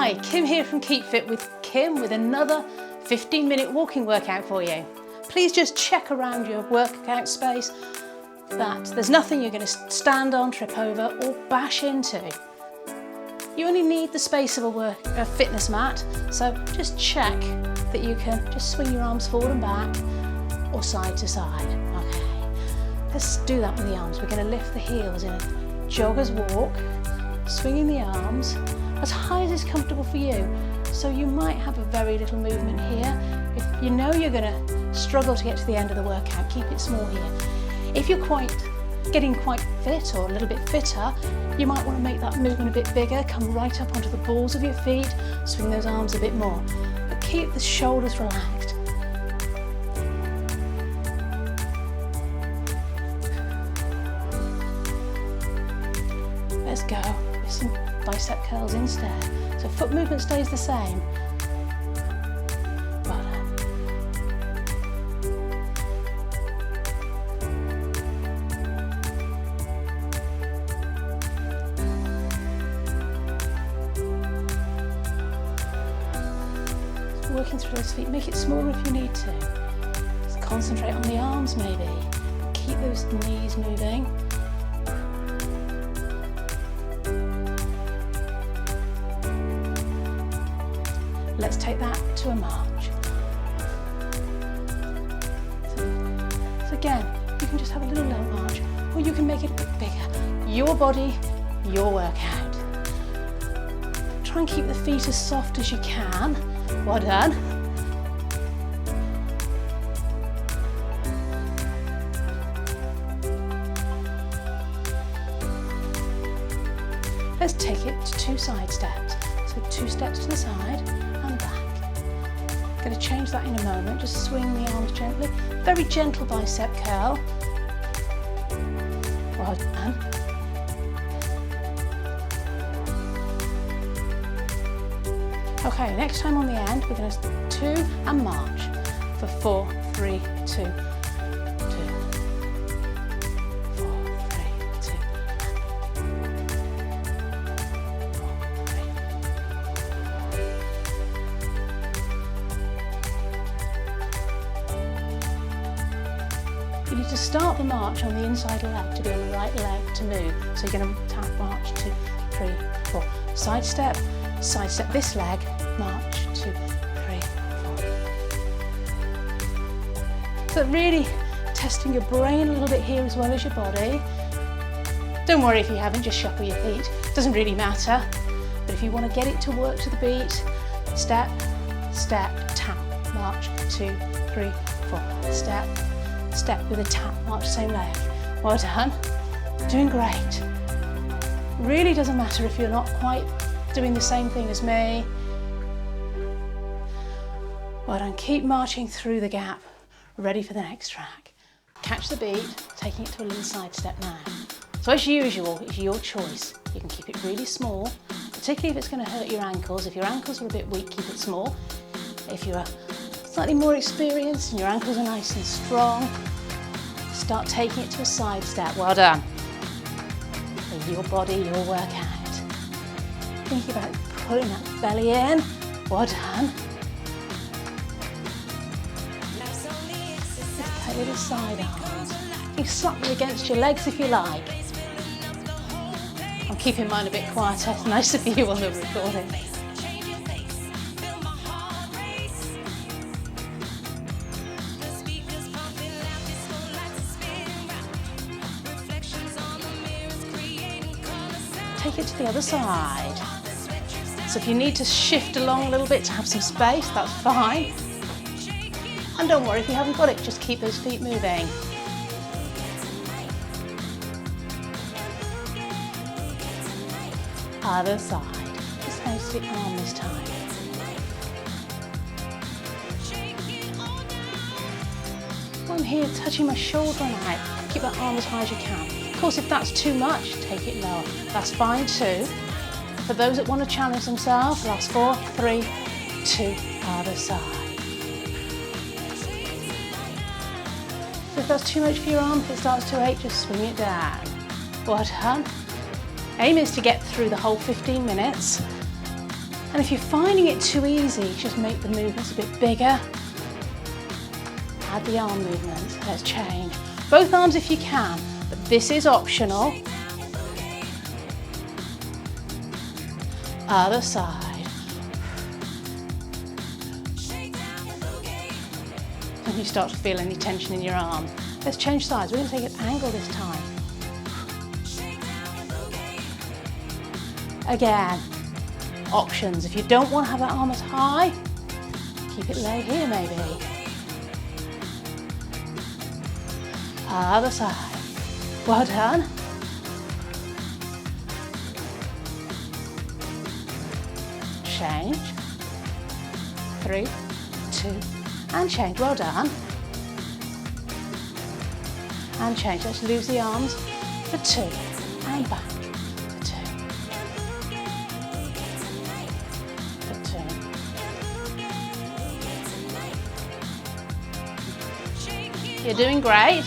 Hi, Kim here from Keep Fit with Kim with another 15-minute walking workout for you. Please just check around your workout space that there's nothing you're going to stand on, trip over or bash into. You only need the space of a fitness mat, so just check that you can just swing your arms forward and back or side to side. Okay, let's do that with the arms. We're going to lift the heels in a jogger's walk, swinging the arms as high as is comfortable for you. So you might have a very little movement here. If you know you're going to struggle to get to the end of the workout, keep it small here. If you're getting quite fit or a little bit fitter, you might want to make that movement a bit bigger, come right up onto the balls of your feet, swing those arms a bit more. But keep the shoulders relaxed. Let's go with some bicep curls instead. So foot movement stays the same. Well done. So working through those feet, make it smaller if you need to. Just concentrate on the arms maybe. Keep those knees moving. Let's take that to a march. So again, you can just have a little low march, or you can make it a bit bigger. Your body, your workout. Try and keep the feet as soft as you can. Well done. Let's take it to 2 side steps. So 2 steps to the side and back. Going to change that in a moment. Just swing the arms gently. Very gentle bicep curl. Well done. Okay, next time on the end, we're going to 2 and march for 4, 3, 2. You need to start the march on the inside leg to be on the right leg to move. So you're going to tap march 2, 3, 4. Side step this leg, march 2, 3, 4. So really testing your brain a little bit here as well as your body. Don't worry if you haven't, just shuffle your feet. Doesn't really matter. But if you want to get it to work to the beat, step, step, tap, march 2, 3, 4. Step, step with a tap, march same leg. Well done. Doing great. Really doesn't matter if you're not quite doing the same thing as me. Well done. Keep marching through the gap. Ready for the next track. Catch the beat, taking it to a little side step now. So as usual, it's your choice. You can keep it really small, particularly if it's going to hurt your ankles. If your ankles are a bit weak, keep it small. If you're slightly more experienced and your ankles are nice and strong, start taking it to a side step. Well done. For your body, your workout. Thinking about pulling that belly in. Well done. Just play with the side arms. You slap them against your legs if you like. I'm keeping mine a bit quieter. It's nicer for you on the recording. Take it to the other side. So if you need to shift along a little bit to have some space, that's fine. And don't worry if you haven't got it, just keep those feet moving. Other side. Just nice to the arm this time. I'm here touching my shoulder now. Keep that arm as high as you can. Of course, if that's too much, take it lower. That's fine too. For those that want to challenge themselves, last 4, 3, 2, other side. So if that's too much for your arm, if it starts to ache, just swing it down. Well done. Aim is to get through the whole 15 minutes. And if you're finding it too easy, just make the movements a bit bigger. Add the arm movement. Let's change. Both arms if you can, but this is optional. Other side. And you start to feel any tension in your arm. Let's change sides. We're going to take an angle this time. Again, options. If you don't want to have that arm as high, keep it low here maybe. Other side. Well done. Change. 3, 2, and change. Well done. And change. Let's lose the arms for 2 and back for 2. For 2. You're doing great.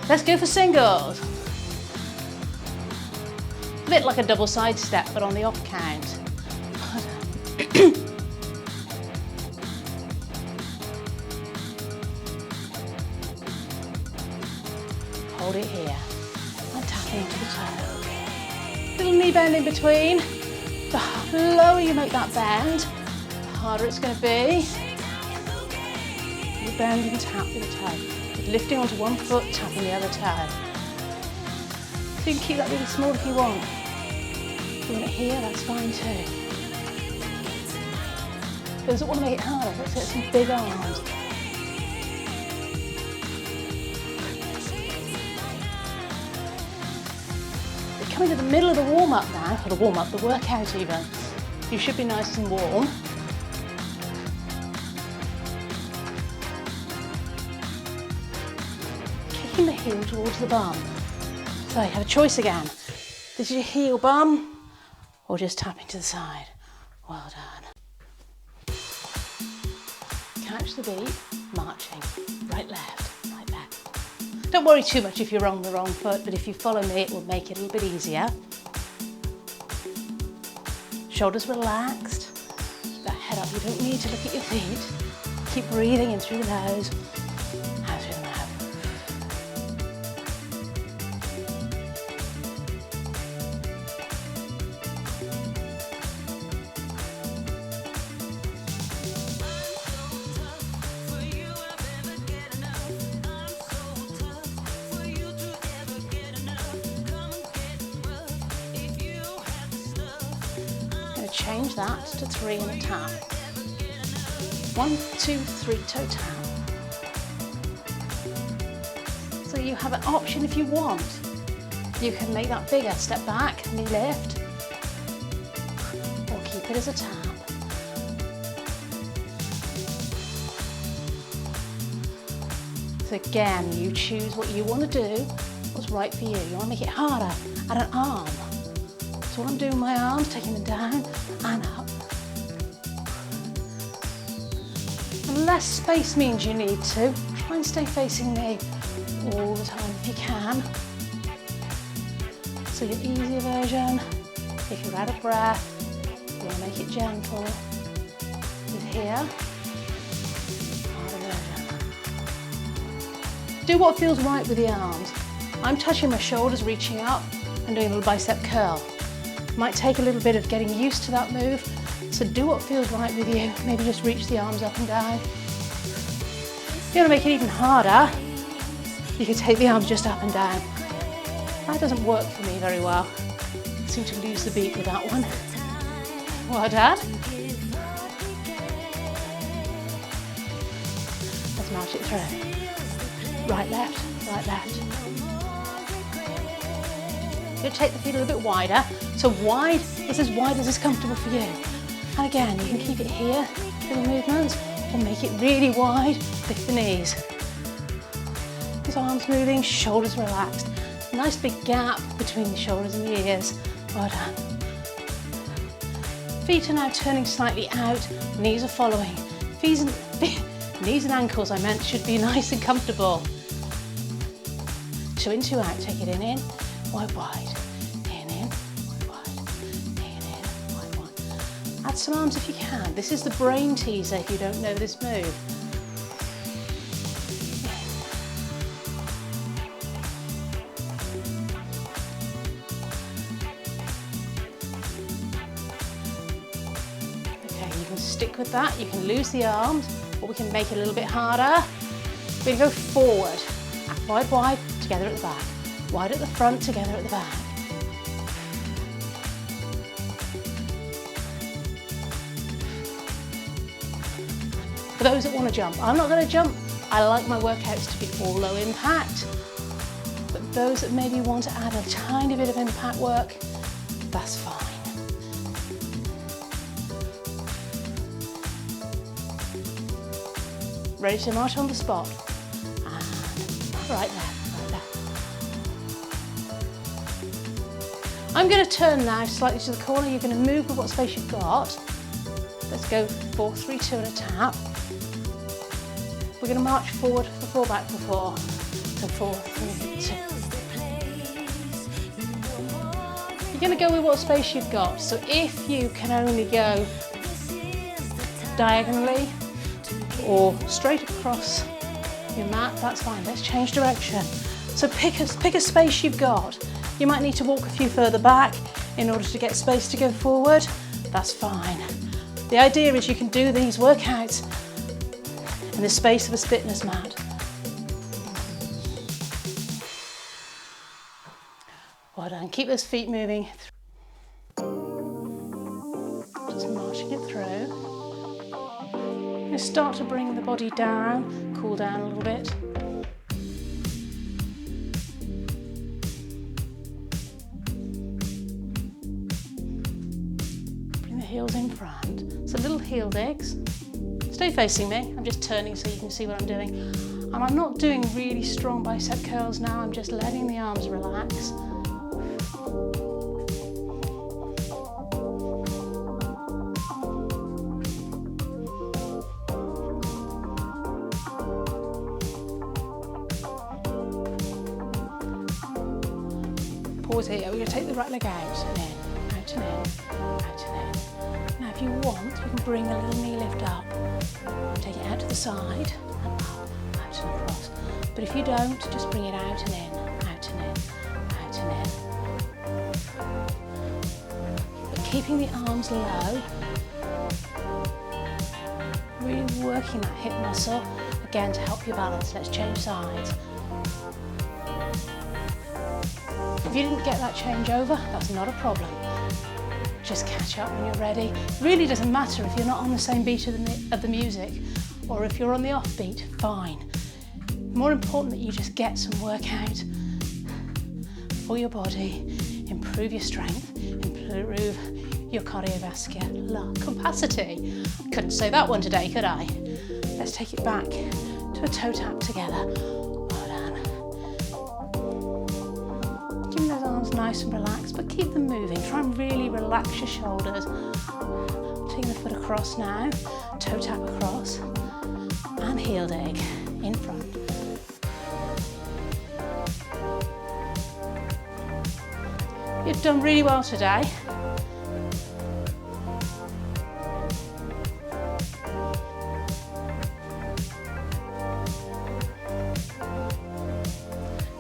Let's go for singles. A bit like a double side step, but on the off count. Hold it here and tap into the toe. Little knee bend in between. The lower you make that bend, the harder it's going to be. You bend and tap with the toe. Lifting onto one foot, tapping the other toe. So you can keep that really small if you want. If you want it here, that's fine too. But doesn't want to make it harder. Let's get some big arms. We're coming to the middle of the warm-up now, or the workout even. You should be nice and warm. Kicking the heel towards the bum. So you have a choice again. This is your heel bum, or just tapping to the side. Well done. Catch the beat, marching. Right, left, right, left. Don't worry too much if you're on the wrong foot, but if you follow me, it will make it a little bit easier. Shoulders relaxed. Keep that head up. You don't need to look at your feet. Keep breathing in through the nose. Out through the mouth. Change that to 3 and a tap. 1, 2, 3, toe tap. So you have an option if you want. You can make that bigger, step back, knee lift, or keep it as a tap. So again, you choose what you want to do, what's right for you. You want to make it harder at an arm. So what I'm doing with my arms, taking them down and up. And less space means you need to. Try and stay facing me all the time if you can. So your easier version, if you're out of breath, you want to make it gentle. With here, harder version. Do what feels right with the arms. I'm touching my shoulders, reaching up and doing a little bicep curl. Might take a little bit of getting used to that move, so do what feels right with you. Maybe just reach the arms up and down. If you want to make it even harder, you can take the arms just up and down. That doesn't work for me very well. I seem to lose the beat with that one. Well done. Let's march it through. Right, left, right, left. You'll take the feet a little bit wider. So wide is as wide as is comfortable for you. And again, you can keep it here for the movements, or make it really wide, lift the knees. His arms moving, shoulders relaxed. Nice big gap between the shoulders and the ears. Well done. Feet are now turning slightly out, knees are following. Knees and ankles, I meant, should be nice and comfortable. 2 in, 2 out, take it in, wide, wide. Add some arms if you can. This is the brain teaser if you don't know this move. Okay, you can stick with that. You can lose the arms, or we can make it a little bit harder. We're going to go forward. Wide, wide, together at the back. Wide at the front, together at the back. For those that want to jump, I'm not going to jump. I like my workouts to be all low impact. But those that maybe want to add a tiny bit of impact work, that's fine. Ready to march on the spot. And right there. I'm going to turn now slightly to the corner. You're going to move with what space you've got. Let's go 4, 3, 2 and a tap. We're going to march forward for 4 back for 4. So 4, 3, 2. You're going to go with what space you've got. So if you can only go diagonally or straight across your mat, that's fine. Let's change direction. So pick a space you've got. You might need to walk a few further back in order to get space to go forward. That's fine. The idea is you can do these workouts in the space of a fitness mat. Well done. Keep those feet moving. Just marching it through. You start to bring the body down, cool down a little bit. Heels in front, so little heel digs. Stay facing me, I'm just turning so you can see what I'm doing. And I'm not doing really strong bicep curls now, I'm just letting the arms relax. Pause here, we're going to take the right leg out and in, out and in, out and in. Now if you want, you can bring a little knee lift up. Take it out to the side and up, out and across. But if you don't, just bring it out and in, out and in, out and in. But keeping the arms low, really working that hip muscle, again to help you balance. Let's change sides. If you didn't get that change over, that's not a problem. Just catch up when you're ready. It really doesn't matter if you're not on the same beat of the music or if you're on the off beat, fine. More important that you just get some workout for your body, improve your strength, improve your cardiovascular capacity. Couldn't say that one today, could I? Let's take it back to a toe tap together. Well done. Keeping those arms nice and relaxed, but keep them moving. Try and really relax your shoulders. Taking the foot across now, toe tap across, and heel dig in front. You've done really well today.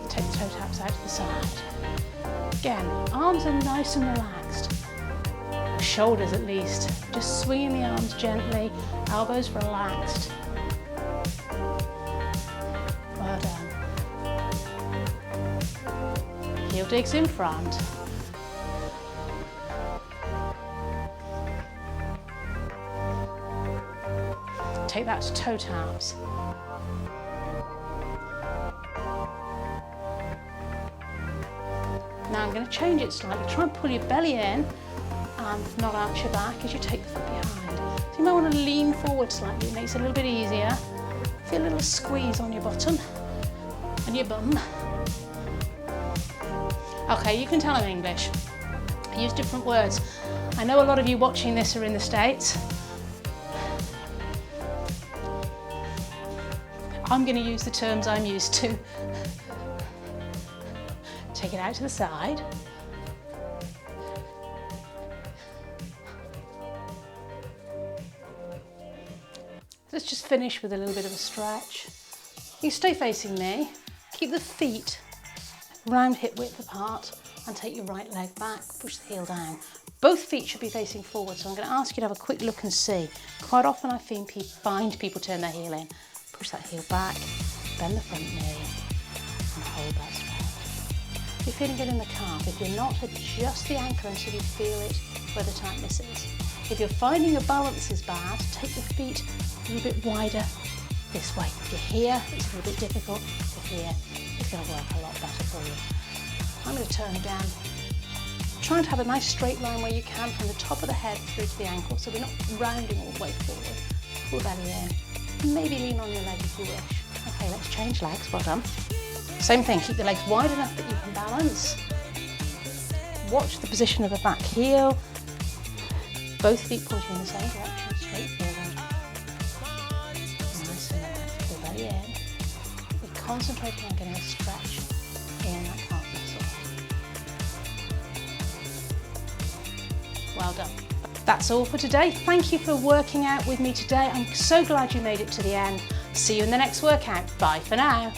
Take the toe taps out to the side. Again, arms are nice and relaxed. Shoulders at least. Just swinging the arms gently, elbows relaxed. Well done. Heel digs in front. Take that to toe taps. Now I'm going to change it slightly. Try and pull your belly in and not arch your back as you take the foot behind. So you might want to lean forward slightly. It makes it a little bit easier. Feel a little squeeze on your bottom and your bum. Okay, you can tell I'm English. I use different words. I know a lot of you watching this are in the States. I'm going to use the terms I'm used to. Take it out to the side. Let's just finish with a little bit of a stretch. You stay facing me, keep the feet round hip width apart and take your right leg back, push the heel down. Both feet should be facing forward, so I'm going to ask you to have a quick look and see. Quite often I find people turn their heel in. Push that heel back, bend the front knee and hold that stretch. If you're feeling good in the calf, if you're not, adjust the ankle until you feel it where the tightness is. If you're finding your balance is bad, take your feet a little bit wider this way. If you're here, it's a little bit difficult. If you're here, it's going to work a lot better for you. I'm going to turn again. Trying to have a nice straight line where you can from the top of the head through to the ankle, so we're not rounding all the way forward. Pull belly in. Maybe lean on your leg if you wish. Okay, let's change legs. Well done. Same thing, keep the legs wide enough that you can balance. Watch the position of the back heel. Both feet pointing in the same direction, straight forward. Nice and relaxed. Pull belly in. We're concentrating on getting a stretch in that calf muscle. Well done. That's all for today. Thank you for working out with me today. I'm so glad you made it to the end. See you in the next workout. Bye for now.